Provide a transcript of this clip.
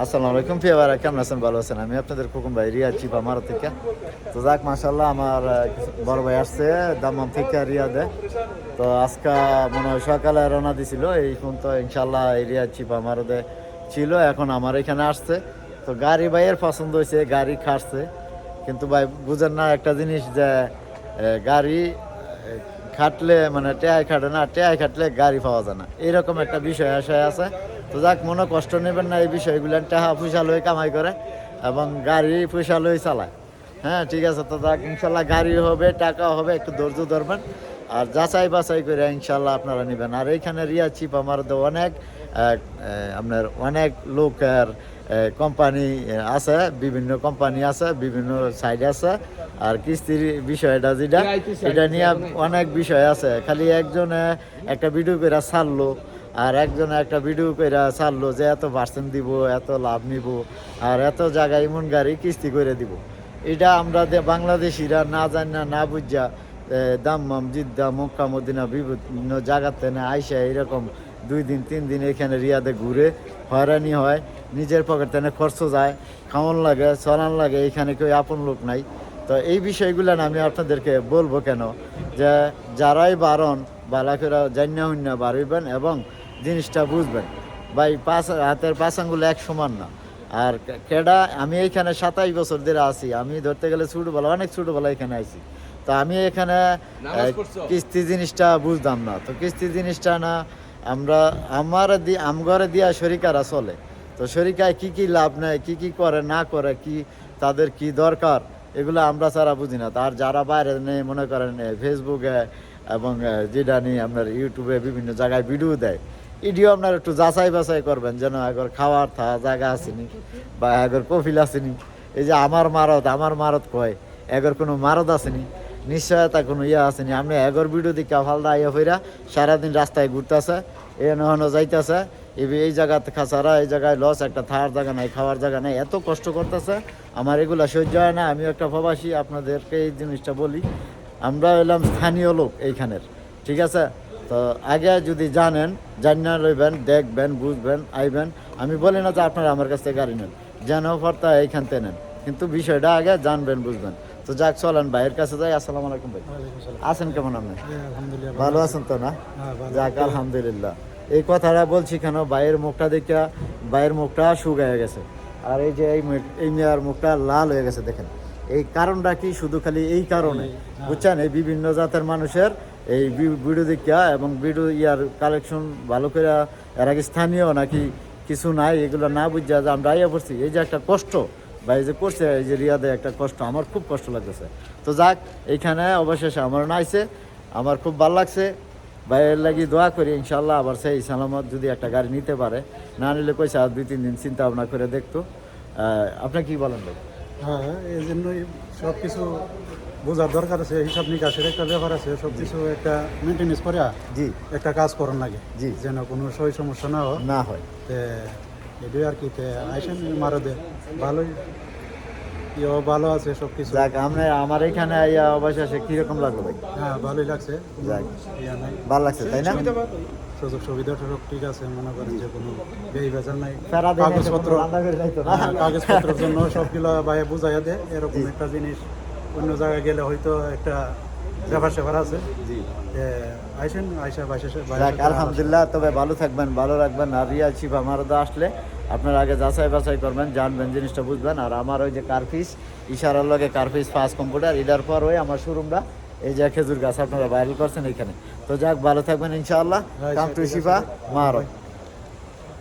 আসসালামু আলাইকুম প্রিয় ভাইরা, কেমন আছেন? ভালো আছেন? আমি আপনাদের খোকন ভাই, রিয়াদ চিপা মারো থেকে। তো যাক মাশাল্লাহ, আমার বড় ভাই আসছে দাম্মাম থেকে রিয়াদে। তো আজকে মনে হয় সকালে রওনা দিছিল, এই ফোন তো ইনশাল্লাহ এই রিয়াদ চিপা মারোদে ছিল, এখন আমার এখানে আসছে। তো গাড়ি ভাইয়ের পছন্দ হয়েছে, গাড়ি খাটছে, কিন্তু ভাই বুঝেন না একটা জিনিস যে গাড়ি খাটলে মানে টেয়াই খাটে না, টেয়াই খাটলে গাড়ি পাওয়া যায় না, এরকম একটা বিষয় আশায় আছে। তো যাক, মনে কষ্ট নেবেন না, এই বিষয়গুলো টাকা পয়সা লই কামাই করে এবং গাড়ি পয়সা লই চালায়। হ্যাঁ ঠিক আছে, তো যাক ইনশাল্লাহ গাড়ি হবে, টাকা হবে, একটু ধৈর্য ধরবেন আর যাচাই বাছাই করে ইনশাল্লাহ আপনারা নেবেন। আর এইখানে রিয়া চিপ আমার অনেক আপনার অনেক লোকের কোম্পানি আছে, বিভিন্ন কোম্পানি আছে, বিভিন্ন সাইড আছে। আর কিস্তির বিষয়টা যেটা, এটা নিয়ে অনেক বিষয় আছে। খালি একজনে একটা ভিডিও করে ছাড়লো আর একজনে একটা ভিডিও করে ছাড়লো যে এত পার্সেন্ট দিব, এত লাভ নিব আর এত জায়গায় এমন গাড়ি কিস্তি করে দিব। এটা আমরা বাংলাদেশিরা না জানি না বুঝা দাম্মাম, জিদ্দা, মক্কা, মদিনা বিভিন্ন জায়গাতে না আইসা এরকম 2 দিন 3 দিন এখানে রিয়াদে ঘুরে হয়রানি হয়, নিজের পকেট থেকে খরচ যায়, খাওয়ান লাগে, চলান লাগে, এখানে কেউ আপন লোক নাই। তো এই বিষয়গুলো আমি আপনাদেরকে বলবো কেন, যে যারাই বারণ বালা করে জান্না হুন্না বাড়িবেন এবং জিনিসটা বুঝবেন। ভাই হাতের পাঁচ আঙ্গুল এক সমান না। আর কেডা, আমি এইখানে 27 বছর ধরে আছি, আমি ধরতে গেলে ছোটোবেলা, অনেক ছোটোবেলা এখানে আইছি। তো আমি এখানে কিস্তি জিনিসটা বুঝতাম না। তো কিস্তি জিনিসটা না আমরা আমঘরে দিয়া শরিকারা চলে। তো শরিকায় কি কি লাভ নেয়, কি কি করে না করে, কি তাদের কি দরকার, এগুলো আমরা ছাড়া বুঝি না। তার যারা বাইরে নেই মনে করেন ফেসবুকে এবং যেটা নিয়ে আপনার ইউটিউবে বিভিন্ন জায়গায় ভিডিও দেয়, এটিও আপনার একটু যাচাই বাছাই করবেন যেন আগর খাওয়ার জায়গা আসেনি বা আগর কফিল আসেনি। এই যে আমার মারত কয় এগর কোনো মারত আসেনি, নিশ্চয়তা কোনো ইয়ে আসেনি। আপনি এগর ভিডিও দিকে ফালদা ইয়ে ফিরা সারাদিন রাস্তায় ঘুরতেছে, এনো যাইতেছে, এই জায়গাতে খাসারা, এই জায়গায় লস, একটা থাকার জায়গা নাই, খাওয়ার জায়গা নাই, এত কষ্ট করতেছে। আমার এগুলা সহ্য হয় না। আমি একটা প্রবাসী, আপনাদেরকে এই জিনিসটা বলি, আমরা এলাম স্থানীয় লোক এইখানের, ঠিক আছে? তো আগে যদি জানিয়ে লইবেন, দেখবেন, বুঝবেন, আইবেন। আমি বলি না যে আপনারা আমার কাছ থেকে গাড়ি নেন, যেন পড়তা এইখান থেকে নেন, কিন্তু বিষয়টা আগে জানবেন, বুঝবেন। তো যাক চলেন ভাইয়ের কাছে যাই। আসসালামু আলাইকুম ভাই, আছেন কেমন আপনি? ভালো আছেন তো না? যাক আলহামদুলিল্লাহ। এই কথাটা বলছি কেন, ভাইয়ের মুখটা দেখে ভাইয়ের মুখটা শুকায় গেছে, আর এই যে এই মেয়ের মুখটা লাল হয়ে গেছে, দেখেন এই কারণটা কি? শুধু খালি এই কারণে, বুঝছেন? এই বিভিন্ন জাতের মানুষের এই ভিডিও দেখা এবং ভিডিও ইয়ার কালেকশন ভালো করে, এর আগে স্থানীয় নাকি কিছু নাই, এগুলো না বুঝা যে আমরা আইয়া পড়ছি। এই যে একটা কষ্ট ভাই যে করছে, এই যে রিয়াদে একটা কষ্ট, আমার খুব কষ্ট লাগতেছে। তো যাক, এইখানে অবশেষে আমার নাইছে, আমার খুব ভালো লাগছে। ভাইয়ের লাগি দোয়া করি ইনশাল্লাহ আবার সেই সালামত যদি একটা গাড়ি নিতে পারে, না নিলে কইছে আর 2-3 দিন চিন্তা ভাবনা করে দেখতো। আপনি কি বলেন ভাই? হ্যাঁ, এই জন্যই সব কিছু বোঝার দরকার আছে, হিসাব নিকাশের একটা ব্যাপার আছে, সব কিছু একটা মেনটেনেন্স করে জি একটা কাজ করার লাগে, জি, যেন কোনো সমস্যা না হয়। তে এটাই আর কি, আইসেন মারোদের ভালোই, ইয়েও ভালো আছে সব কিছু। যাক, আমার এখানে অবশেষে কিরকম লাগলো ভাই? হ্যাঁ, ভালোই লাগছে, যাক, ইয়া নাই, ভালো লাগছে তাই না? সুযোগ সুবিধা সব ঠিক আছে, মনে করেন যে কোনো বেই বেজাল নাই। ফেরা দিয়ে কাগজপত্র রান্না করে যাইতো না। কাগজপত্রের জন্য সবগুলো ভাইয়া বুঝাইয়া দেয়, এরকম একটা জিনিস অন্য জায়গায় গেলে হয়তো একটা ব্যাপার আছে। জি, আইসেন আইসা যাক আলহামদুলিল্লাহ। তবে ভালো থাকবেন, ভালো রাখবেন। আর রিয়া চিপ আমার আসলে আপনার আগে যাচাই বাছাই করবেন, জানবেন, জিনিসটা বুঝবেন। আর আমার ওই যে কার্ফিস, ইশারার লগে কার্ফিস ফাস্ট কম্পিউটার, এটার পর ওই আমার শোরুমটা এই যে খেজুর গাছ আপনারা ভাইরাল করছেন এইখানে। তো যাক, ভালো থাকবেন ইনশাআল্লাহ। কাম টু শিফা মারো।